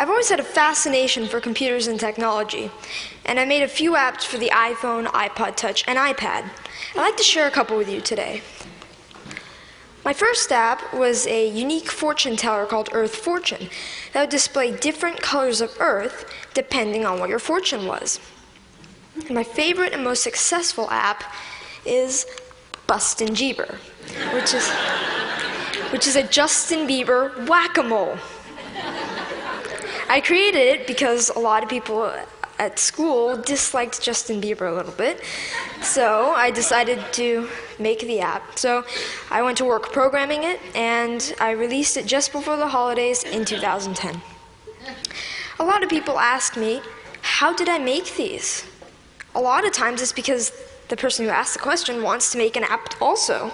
I've always had a fascination for computers and technology, and I made a few apps for the iPhone, iPod Touch, and iPad. I'd like to share a couple with you today. My first app was a unique fortune teller called Earth Fortune that would display different colors of Earth depending on what your fortune was. And my favorite and most successful app is Bustin' Jeeber, which is a Justin Bieber whack-a-mole. I created it because a lot of people at school disliked Justin Bieber a little bit, so I decided to make the app. So I went to work programming it, and I released it just before the holidays in 2010. A lot of people ask me, how did I make these? A lot of times it's because the person who asked the question wants to make an app also.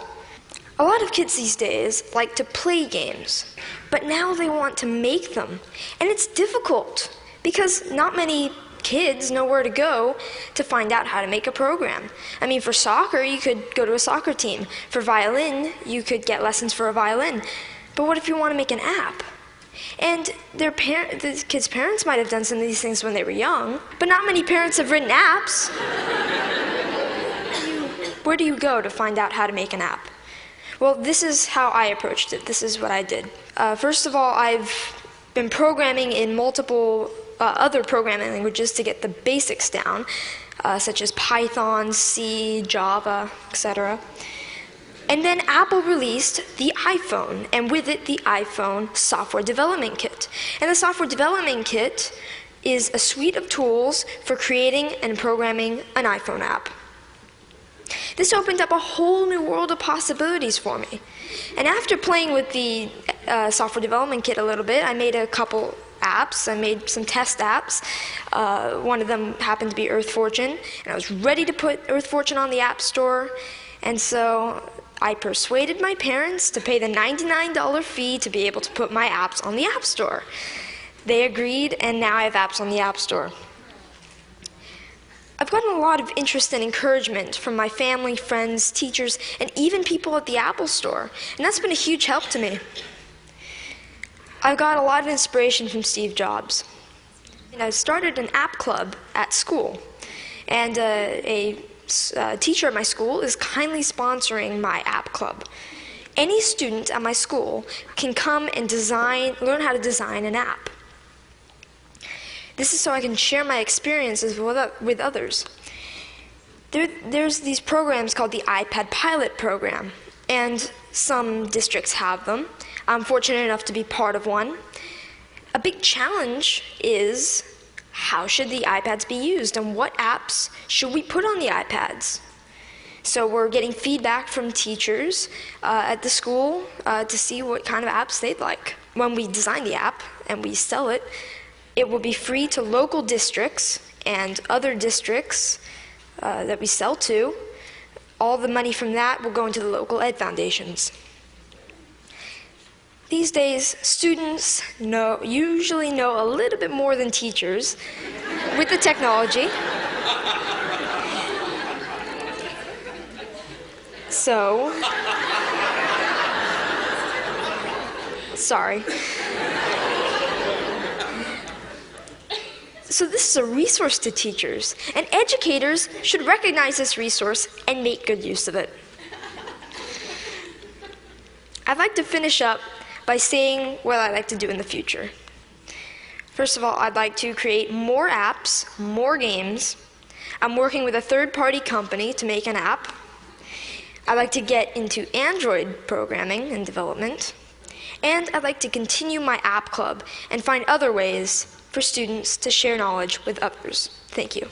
A lot of kids these days like to play games, but now they want to make them. And it's difficult because not many kids know where to go to find out how to make a program. I mean, for soccer, you could go to a soccer team. For violin, you could get lessons for a violin. But what if you want to make an app? And the kids' parents might have done some of these things when they were young, but not many parents have written apps. Where do you go to find out how to make an app? Well, this is how I approached it. This is what I did. First of all, I've been programming in multiple other programming languages to get the basics down, such as Python, C, Java, etc. And then Apple released the iPhone, and with it, the iPhone Software Development Kit. And the Software Development Kit is a suite of tools for creating and programming an iPhone app. This opened up a whole new world of possibilities for me. And after playing with the Software Development Kit a little bit, I made a couple apps. I made some test apps. One of them happened to be Earth Fortune, and I was ready to put Earth Fortune on the App Store. And so I persuaded my parents to pay the $99 fee to be able to put my apps on the App Store. They agreed, and now I have apps on the App Store. I've gotten a lot of interest and encouragement from my family, friends, teachers, and even people at the Apple Store, and that's been a huge help to me. I've got a lot of inspiration from Steve Jobs. And I started an app club at school, and a teacher at my school is kindly sponsoring my app club. Any student at my school can come and learn how to design an app. This is so I can share my experiences with others. There's these programs called the iPad Pilot Program, and some districts have them. I'm fortunate enough to be part of one. A big challenge is, how should the iPads be used, and what apps should we put on the iPads? So we're getting feedback from teachers at the school to see what kind of apps they'd like. When we design the app and we sell it, it will be free to local districts and other districts that we sell to. All the money from that will go into the local ed foundations. These days, students usually know a little bit more than teachers with the technology. So, sorry. So this is a resource to teachers, and educators should recognize this resource and make good use of it. I'd like to finish up by saying what I'd like to do in the future. First of all, I'd like to create more apps, more games. I'm working with a third-party company to make an app. I'd like to get into Android programming and development. And I'd like to continue my app club and find other ways for students to share knowledge with others. Thank you.